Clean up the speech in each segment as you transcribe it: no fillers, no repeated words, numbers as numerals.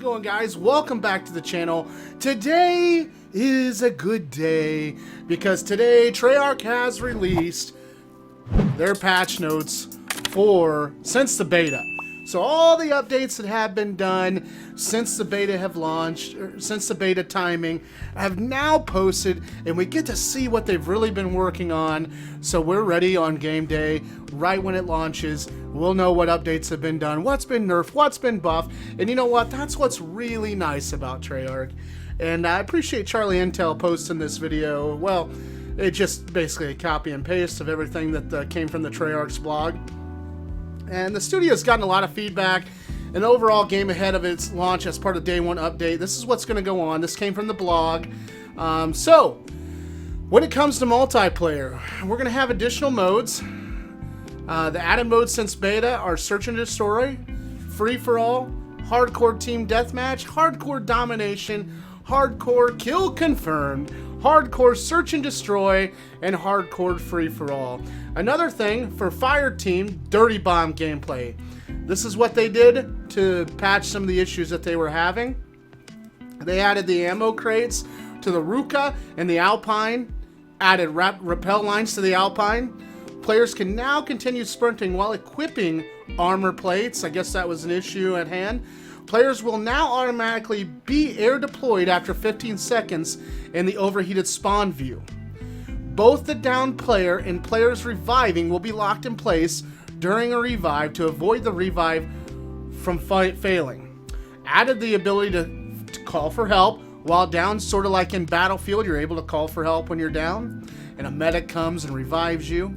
it going, guys? Welcome back to the channel. Today is a good day because today Treyarch has released their patch notes for since the beta. So all the updates that have been done since the beta have launched, or since the beta timing, have now posted, and we get to see what they've really been working on. So we're ready on game day, right when it launches. We'll know what updates have been done, what's been nerfed, what's been buffed, and you know what? That's what's really nice about Treyarch. And I appreciate Charlie Intel posting this video. Well, it's just basically a copy and paste of everything that came from the Treyarch's blog. And the studio's gotten a lot of feedback. An overall game ahead of its launch as part of Day 1 update. This is what's going to go on. This came from the blog. So, when it comes to multiplayer, we're going to have additional modes. The added modes since beta are Search and Destroy, Free-for-All, Hardcore Team Deathmatch, Hardcore Domination, Hardcore Kill Confirmed, Hardcore Search and Destroy, and Hardcore Free-for-All. Another thing for Fire Team, Dirty Bomb gameplay. This is what they did to patch some of the issues that they were having. They added the ammo crates to the Ruka and the Alpine, added rappel lines to the Alpine. Players can now continue sprinting while equipping armor plates. I guess that was an issue at hand. Players will now automatically be air deployed after 15 seconds in the overheated spawn view. Both the downed player and players reviving will be locked in place during a revive to avoid the revive from failing. Added the ability to call for help while down, sort of like in Battlefield. You're able to call for help when you're down, and a medic comes and revives you.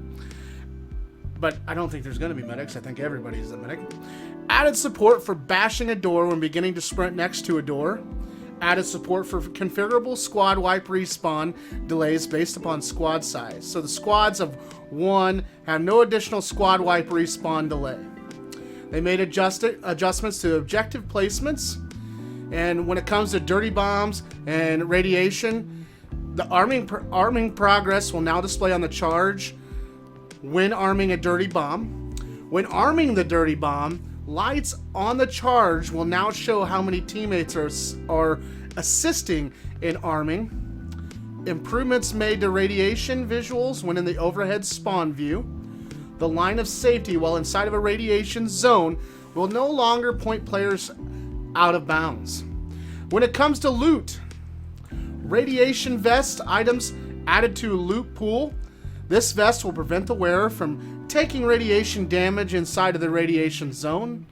But I don't think there's going to be medics. I think everybody's a medic. Added support for bashing a door when beginning to sprint next to a door. Added support for configurable squad wipe respawn delays based upon squad size. So the squads of 1 have no additional squad wipe respawn delay. They made adjustments to objective placements. And when it comes to dirty bombs and radiation, the arming progress will now display on the charge when arming a dirty bomb. When arming the dirty bomb, lights on the charge will now show how many teammates are assisting in arming. Improvements made to radiation visuals when in the overhead spawn view. The line of safety while inside of a radiation zone will no longer point players out of bounds. When it comes to loot, radiation vest items added to loot pool. This vest will prevent the wearer from taking radiation damage inside of the radiation zone.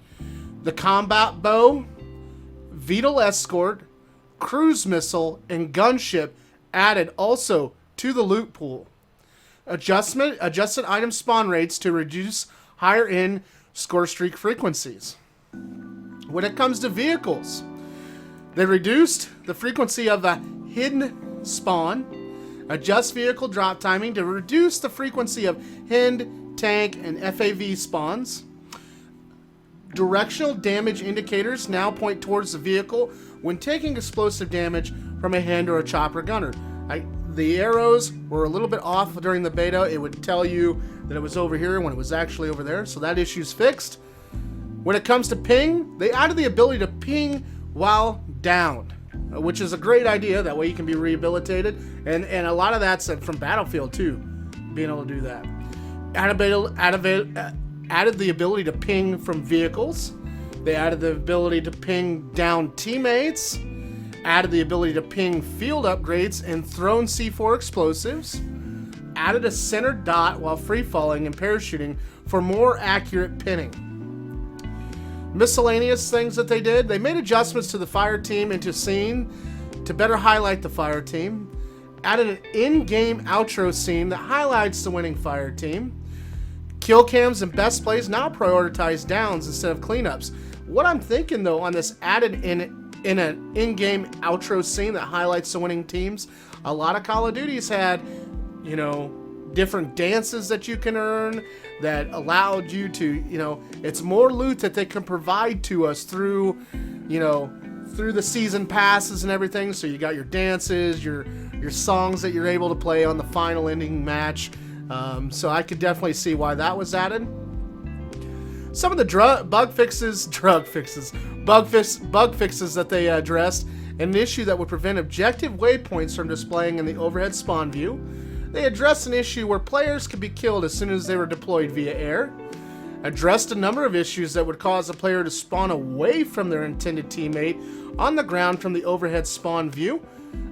The combat bow, Vital escort, cruise missile, and gunship added also to the loot pool. Adjusted item spawn rates to reduce higher end score streak frequencies. When it comes to vehicles, they reduced the frequency of a hidden spawn. Adjust vehicle drop timing to reduce the frequency of HIND, tank, and FAV spawns. Directional damage indicators now point towards the vehicle when taking explosive damage from a HIND or a chopper gunner. The arrows were a little bit off during the beta. It would tell you that it was over here when it was actually over there, so that issue's fixed. When it comes to ping, they added the ability to ping while down, which is a great idea. That way you can be rehabilitated, and a lot of that's from Battlefield too, being able to do that. Added the ability to ping from vehicles. They added the ability to ping down teammates. Added the ability to ping field upgrades and thrown C4 explosives. Added a center dot while free falling and parachuting for more accurate pinning. Miscellaneous things that they did. They made adjustments to the fire team into scene to better highlight the fire team. Added an in-game outro scene that highlights the winning fire team. Kill cams and best plays now prioritize downs instead of cleanups. What I'm thinking though on this added in an in-game outro scene that highlights the winning teams, a lot of Call of Duties had, you know, different dances that you can earn that allowed you to, you know, it's more loot that they can provide to us through, you know, through the season passes and everything. So you got your dances, your songs that you're able to play on the final ending match. So I could definitely see why that was added. Some of the bug fixes that they addressed, an issue that would prevent objective waypoints from displaying in the overhead spawn view. They addressed an issue where players could be killed as soon as they were deployed via air. Addressed a number of issues that would cause a player to spawn away from their intended teammate on the ground from the overhead spawn view.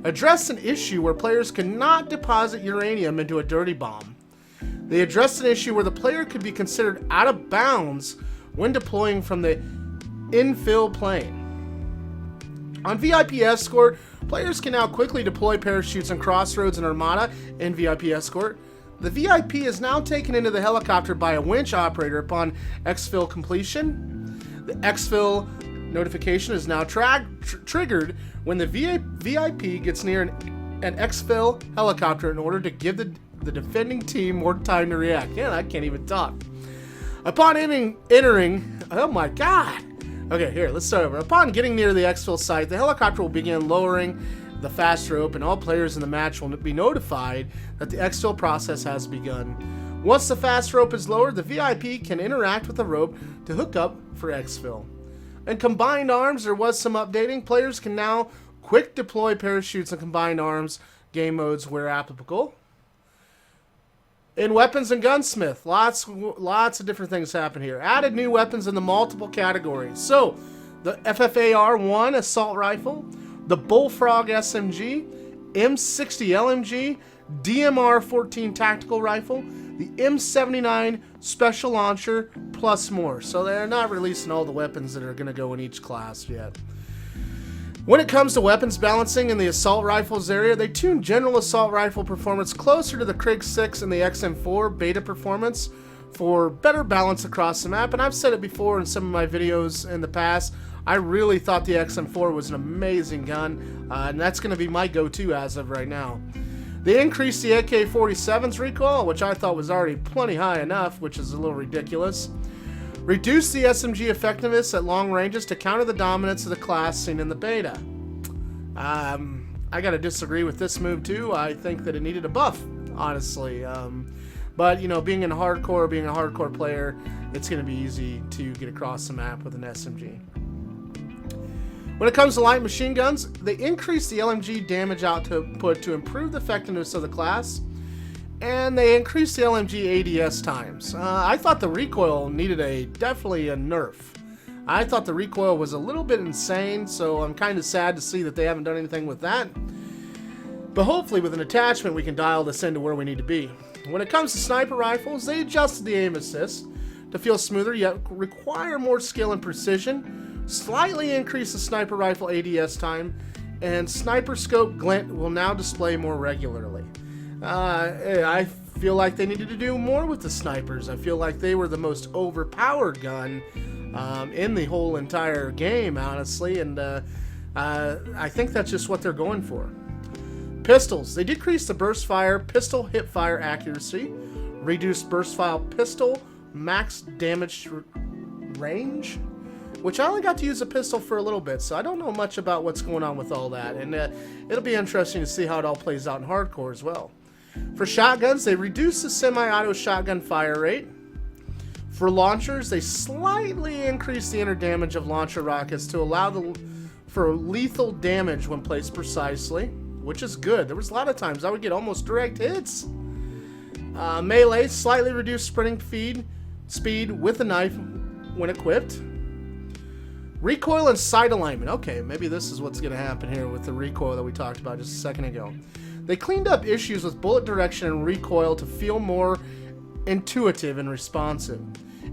Addressed an issue where players could not deposit uranium into a dirty bomb. They addressed an issue where the player could be considered out of bounds when deploying from the infill plane. On VIP Escort, players can now quickly deploy parachutes on Crossroads and Armada in VIP Escort. The VIP is now taken into the helicopter by a winch operator upon exfil completion. The exfil notification is now triggered when the VIP gets near an exfil helicopter in order to give the defending team more time to react. Yeah, I can't even talk. Upon entering, oh my god. Okay, here, let's start over. Upon getting near the exfil site, the helicopter will begin lowering the fast rope, and all players in the match will be notified that the exfil process has begun. Once the fast rope is lowered, the VIP can interact with the rope to hook up for exfil. In Combined Arms, there was some updating. Players can now quick deploy parachutes in Combined Arms game modes where applicable. In Weapons and Gunsmith, lots of different things happen here. Added new weapons in the multiple categories. So, the FFAR-1 assault rifle, the Bullfrog SMG, M60 LMG, DMR-14 tactical rifle, the M79 special launcher, plus more. So they're not releasing all the weapons that are going to go in each class yet. When it comes to weapons balancing in the assault rifles area, they tuned general assault rifle performance closer to the Krig 6 and the XM4 beta performance for better balance across the map. And I've said it before in some of my videos in the past, I really thought the XM4 was an amazing gun, and that's going to be my go-to as of right now. They increased the AK-47's recoil, which I thought was already plenty high enough, which is a little ridiculous. Reduced the SMG effectiveness at long ranges to counter the dominance of the class seen in the beta. I gotta disagree with this move too. I think that it needed a buff, honestly. But, you know, being a hardcore player, it's gonna be easy to get across the map with an SMG. When it comes to light machine guns, they increased the LMG damage output to improve the effectiveness of the class, and they increased the LMG ADS times. I thought the recoil needed definitely a nerf. I thought the recoil was a little bit insane, so I'm kind of sad to see that they haven't done anything with that. But hopefully with an attachment we can dial this into where we need to be. When it comes to sniper rifles, they adjusted the aim assist to feel smoother yet require more skill and precision, slightly increase the sniper rifle ADS time, and sniper scope glint will now display more regularly. I feel like they needed to do more with the snipers. I feel like they were the most overpowered gun in the whole entire game, honestly, and I think that's just what they're going for. Pistols. They decreased the burst fire, pistol hip fire accuracy, reduced burst fire pistol, max damage range, which I only got to use a pistol for a little bit, so I don't know much about what's going on with all that, and it'll be interesting to see how it all plays out in hardcore as well. For shotguns, they reduced the semi-auto shotgun fire rate. For launchers, they slightly increased the inner damage of launcher rockets to allow for lethal damage when placed precisely, which is good. There was a lot of times I would get almost direct hits. Melee, slightly reduced sprinting speed with a knife when equipped. Recoil and sight alignment. Okay, maybe this is what's going to happen here with the recoil that we talked about just a second ago. They cleaned up issues with bullet direction and recoil to feel more intuitive and responsive.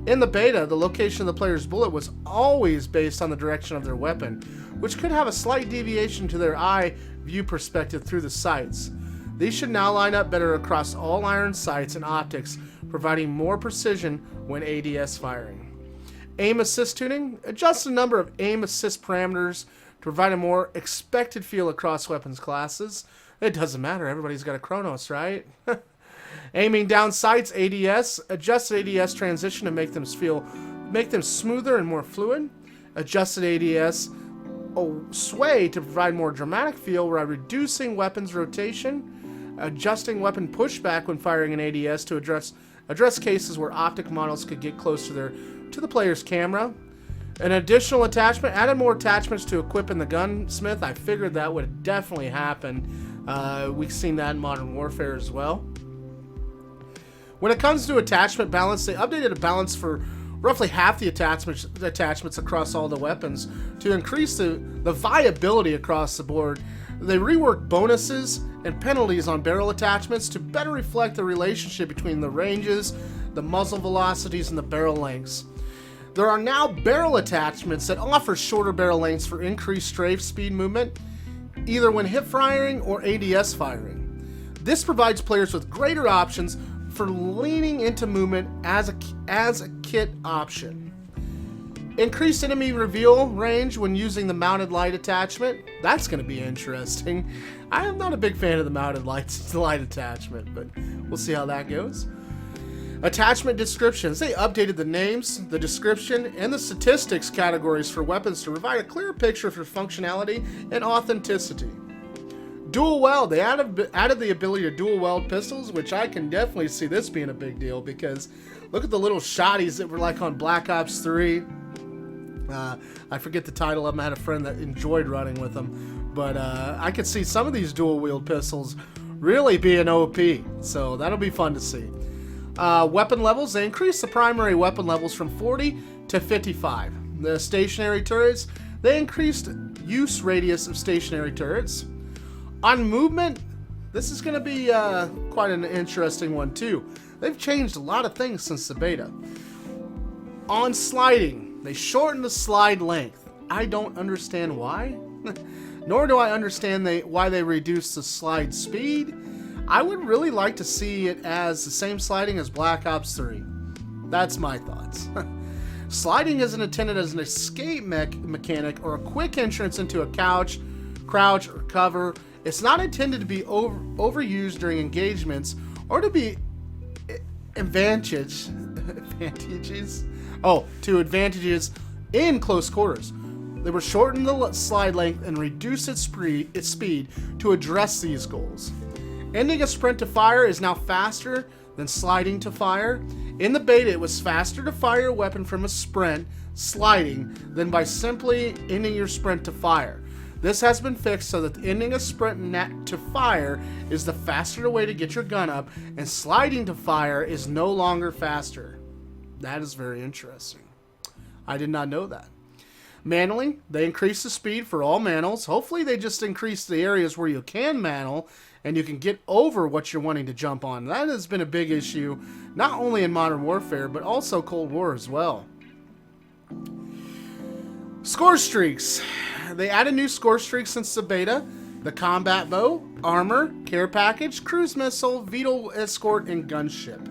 In the beta, the location of the player's bullet was always based on the direction of their weapon, which could have a slight deviation to their eye view perspective through the sights. These should now line up better across all iron sights and optics, providing more precision when ADS firing. Aim assist tuning. Adjust the number of aim assist parameters to provide a more expected feel across weapons classes. It doesn't matter, everybody's got a Chronos, right? Aiming down sights, ADS. Adjusted ADS transition to make them smoother and more fluid. Adjusted ADS sway to provide more dramatic feel while reducing weapons rotation. Adjusting weapon pushback when firing an ADS to address address cases where optic models could get close to the player's camera. An additional attachment, added more attachments to equip in the gunsmith. I figured that would definitely happen. We've seen that in Modern Warfare as well. When it comes to attachment balance, they updated a balance for roughly half the attachments across all the weapons to increase the viability across the board. They reworked bonuses and penalties on barrel attachments to better reflect the relationship between the ranges, the muzzle velocities, and the barrel lengths. There are now barrel attachments that offer shorter barrel lengths for increased strafe speed movement, either when hip firing or ADS firing. This provides players with greater options for leaning into movement as a kit option. Increased enemy reveal range when using the mounted light attachment. That's going to be interesting. I am not a big fan of the mounted light attachment, but we'll see how that goes. Attachment descriptions. They updated the names, the description, and the statistics categories for weapons to provide a clearer picture for functionality and authenticity. Dual weld. They added the ability to dual weld pistols, which I can definitely see this being a big deal because look at the little shotties that were like on Black Ops 3. I forget the title of them. I had a friend that enjoyed running with them, but I could see some of these dual wield pistols really being OP, so that'll be fun to see. Weapon levels. They increased the primary weapon levels from 40 to 55. The stationary turrets. They increased use radius of stationary turrets. On movement, this is going to be quite an interesting one too. They've changed a lot of things since the beta. On sliding, they shortened the slide length. I don't understand why, nor do I understand why they reduced the slide speed. I would really like to see it as the same sliding as Black Ops 3. That's my thoughts. Sliding isn't intended as an escape mechanic or a quick entrance into a couch, crouch, or cover. It's not intended to be overused during engagements or to be advantages in close quarters. They were shortened the slide length and reduced its speed to address these goals. Ending a sprint to fire is now faster than sliding to fire. In the beta, it was faster to fire a weapon from a sprint, sliding, than by simply ending your sprint to fire. This has been fixed so that ending a sprint to fire is the faster way to get your gun up, and sliding to fire is no longer faster. That is very interesting. I did not know that. Manually, they increased the speed for all manuals. Hopefully they just increase the areas where you can manual and you can get over what you're wanting to jump on. That has been a big issue, not only in Modern Warfare, but also Cold War as well. Score streaks. They added new score streaks since the beta. The combat bow, armor, care package, cruise missile, VTOL escort, and gunship.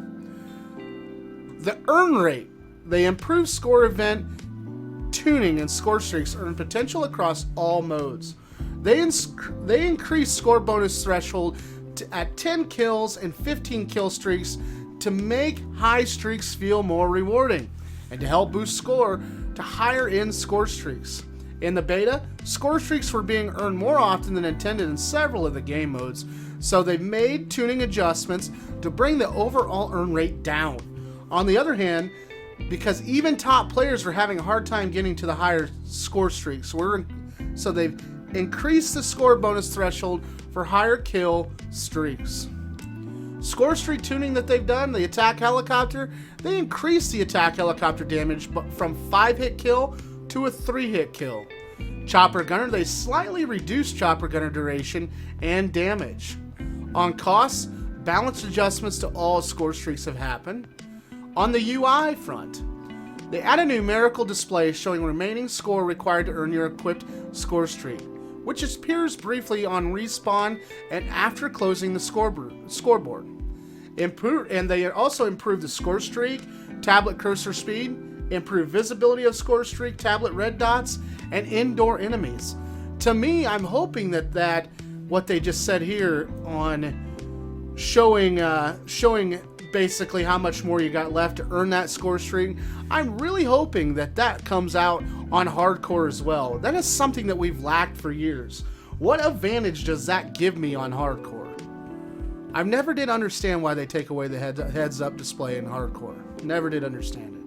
The earn rate. They improved score event tuning and score streaks earn potential across all modes. They increased score bonus threshold at 10 kills and 15 kill streaks to make high streaks feel more rewarding and to help boost score to higher end score streaks. In the beta, score streaks were being earned more often than intended in several of the game modes, so they made tuning adjustments to bring the overall earn rate down. On the other hand, because even top players were having a hard time getting to the higher score streaks, so they've increased the score bonus threshold for higher kill streaks. Score streak tuning that they've done, the attack helicopter, they increased the attack helicopter damage from 5-hit kill to a 3-hit kill. Chopper gunner, they slightly reduced chopper gunner duration and damage. On costs, balance adjustments to all score streaks have happened. On the UI front, they add a numerical display showing remaining score required to earn your equipped score streak, which appears briefly on respawn and after closing the scoreboard. And they also improved the score streak, tablet cursor speed, improved visibility of score streak, tablet red dots, and indoor enemies. To me, I'm hoping that what they just said here on showing basically how much more you got left to earn that score streak, I'm really hoping that comes out on hardcore as well. That is something that we've lacked for years. What advantage does that give me on hardcore? I never did understand why they take away the heads-up display in hardcore. Never did understand it.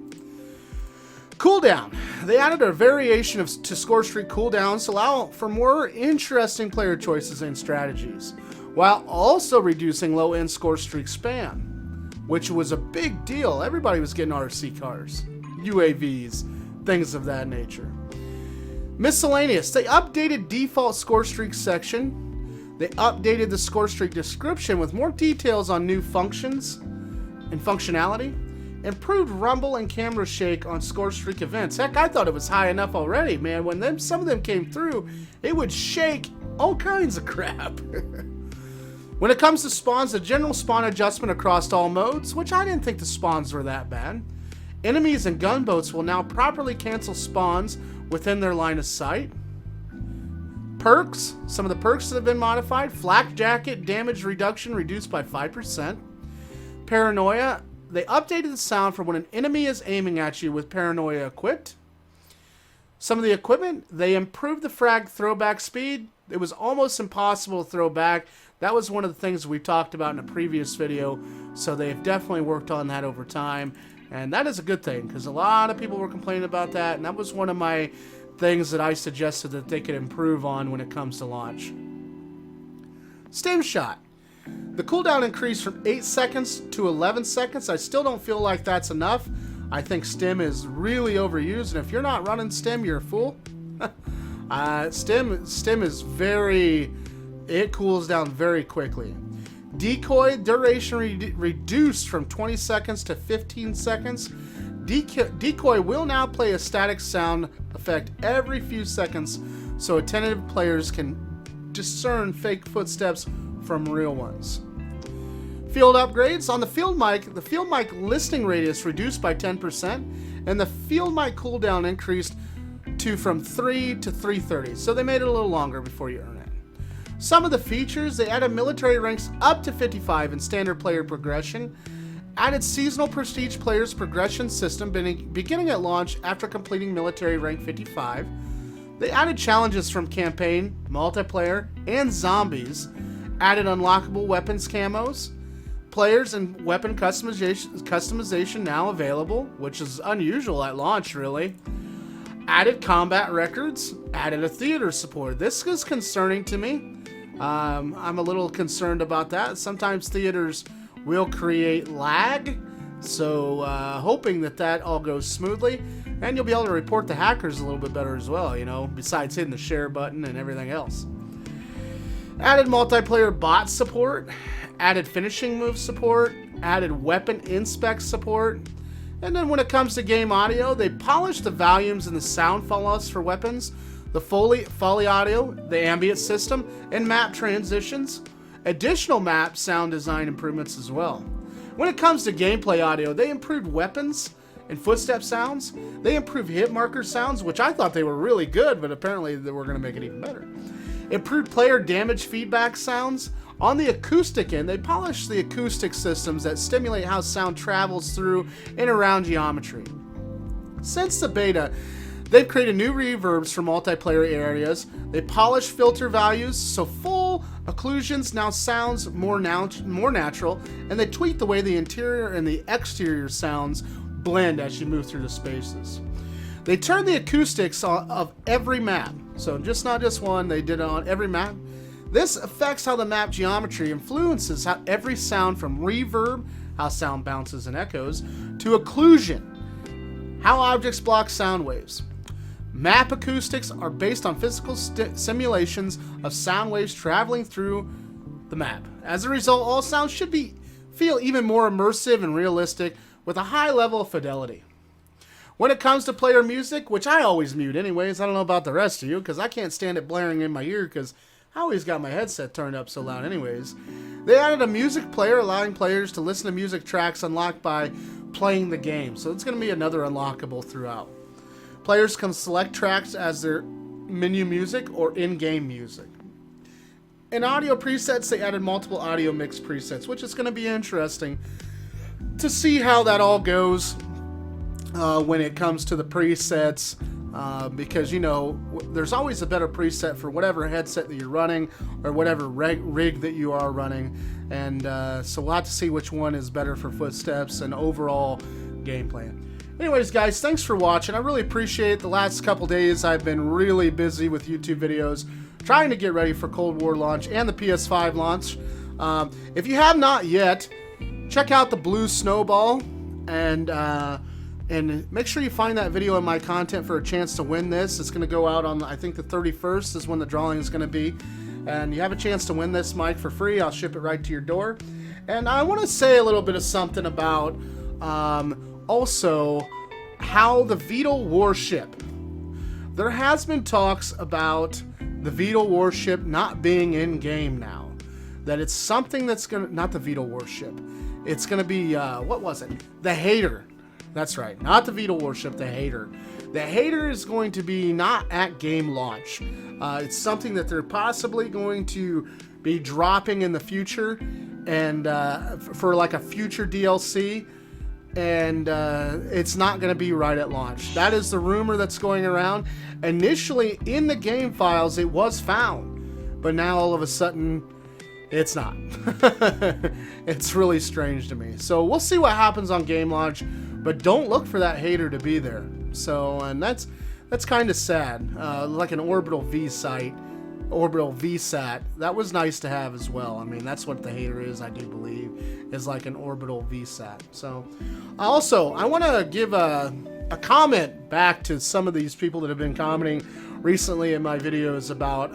Cooldown. They added a variation to score streak cooldowns to allow for more interesting player choices and strategies, while also reducing low-end score streak spam, which was a big deal. Everybody was getting RC cars, UAVs, things of that nature. Miscellaneous. They updated default score streak section. They updated the score streak description with more details on new functions and functionality. Improved rumble and camera shake on score streak events. Heck, I thought it was high enough already, man. When some of them came through, it would shake all kinds of crap. When it comes to spawns, the general spawn adjustment across all modes, which I didn't think the spawns were that bad. Enemies and gunboats will now properly cancel spawns within their line of sight. Perks. Some of the perks that have been modified. Flak jacket damage reduction reduced by 5%. Paranoia. They updated the sound for when an enemy is aiming at you with Paranoia equipped. Some of the equipment, they improved the frag throwback speed. It was almost impossible to throw back. That was one of the things we talked about in a previous video. So they've definitely worked on that over time. And that is a good thing, because a lot of people were complaining about that. And that was one of my things that I suggested that they could improve on when it comes to launch. Stim shot. The cooldown increased from 8 seconds to 11 seconds. I still don't feel like that's enough. I think stim is really overused, and if you're not running stim, you're a fool. Stim is very... It cools down very quickly. Decoy duration reduced from 20 seconds to 15 seconds. Decoy will now play a static sound effect every few seconds, so attentive players can discern fake footsteps from real ones. Field upgrades. On the field mic listening radius reduced by 10%, and the field mic cooldown increased from 3 to 330. So they made it a little longer before you earn it. Some of the features, they added military ranks up to 55 in standard player progression, added seasonal prestige players progression system beginning at launch after completing military rank 55. They added challenges from campaign, multiplayer, and zombies, added unlockable weapons camos, players and weapon customization now available, which is unusual at launch, really. Added combat records, added a theater support. This is concerning to me. I'm a little concerned about that. Sometimes theaters will create lag, so hoping that all goes smoothly, and you'll be able to report the hackers a little bit better as well, you know, besides hitting the share button and everything else. Added multiplayer bot support, added finishing move support, added weapon inspect support, and then when it comes to game audio, they polished the volumes and the sound fallouts for weapons, the Foley audio, the ambient system, and map transitions. Additional map sound design improvements as well. When it comes to gameplay audio, they improved weapons and footstep sounds. They improved hit marker sounds, which I thought they were really good, but apparently they were going to make it even better. Improved player damage feedback sounds. On the acoustic end, they polished the acoustic systems that stimulate how sound travels through and around geometry. Since the beta, they've created new reverbs for multiplayer areas. They polished filter values, so full occlusions now sounds more natural, and they tweak the way the interior and the exterior sounds blend as you move through the spaces. They turned the acoustics of every map, so not just one, they did it on every map. This affects how the map geometry influences how every sound from reverb, how sound bounces and echoes, to occlusion, how objects block sound waves. Map acoustics are based on physical simulations of sound waves traveling through the map. As a result, all sounds should feel even more immersive and realistic with a high level of fidelity. When it comes to player music, which I always mute anyways, I don't know about the rest of you, because I can't stand it blaring in my ear because I always got my headset turned up so loud anyways. They added a music player allowing players to listen to music tracks unlocked by playing the game. So it's going to be another unlockable throughout. Players can select tracks as their menu music or in-game music. In audio presets, they added multiple audio mix presets, which is going to be interesting to see how that all goes when it comes to the presets. because, you know, there's always a better preset for whatever headset that you're running or whatever rig that you are running. And so we'll have to see which one is better for footsteps and overall gameplay. Anyways, guys, thanks for watching. I really appreciate it. The last couple days I've been really busy with YouTube videos trying to get ready for Cold War launch and the PS5 launch. If you have not yet, check out the Blue Snowball and make sure you find that video in my content for a chance to win this. It's going to go out on, I think, the 31st is when the drawing is going to be. And you have a chance to win this mic for free. I'll ship it right to your door. And I want to say a little bit of something about also how the Beetle warship. There has been talks about the Beetle warship not being in game now. That it's something that's going to, not the Beetle warship. It's going to be, what was it? The Hater. That's right. Not the Beetle warship, the Hater. The Hater is going to be not at game launch. It's something that they're possibly going to be dropping in the future and for like a future DLC. And it's not going to be right at launch. That is the rumor that's going around. Initially, in the game files, it was found. But now, all of a sudden, it's not. It's really strange to me. So we'll see what happens on game launch, but don't look for that Hater to be there. So, and that's kind of sad. Like an orbital VSAT. That was nice to have as well. I mean, that's what the Hater is, I do believe, is like an orbital VSAT. So, also, I want to give a comment back to some of these people that have been commenting recently in my videos about,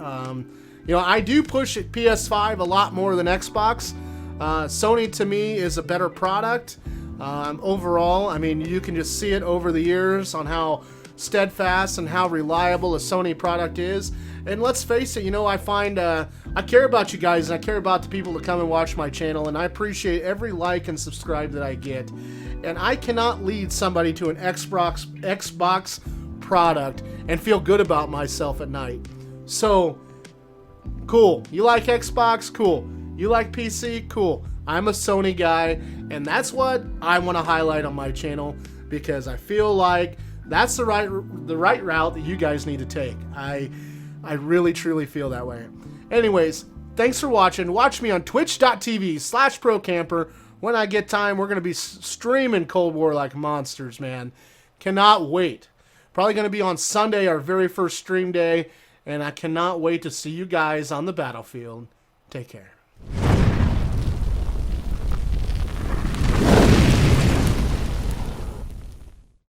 you know, I do push PS5 a lot more than Xbox. Sony, to me, is a better product. Overall, I mean, you can just see it over the years on how steadfast and how reliable a Sony product is. And let's face it, you know, I find I care about you guys, and I care about the people that come and watch my channel, and I appreciate every like and subscribe that I get. And I cannot lead somebody to an Xbox product and feel good about myself at night. So, cool. You like Xbox? Cool. You like PC? Cool. I'm a Sony guy, and that's what I want to highlight on my channel, because I feel like that's the right route that you guys need to take. I really, truly feel that way. Anyways, thanks for watching. Watch me on twitch.tv/Procampar. When I get time, we're going to be streaming Cold War like monsters, man. Cannot wait. Probably going to be on Sunday, our very first stream day, and I cannot wait to see you guys on the battlefield. Take care.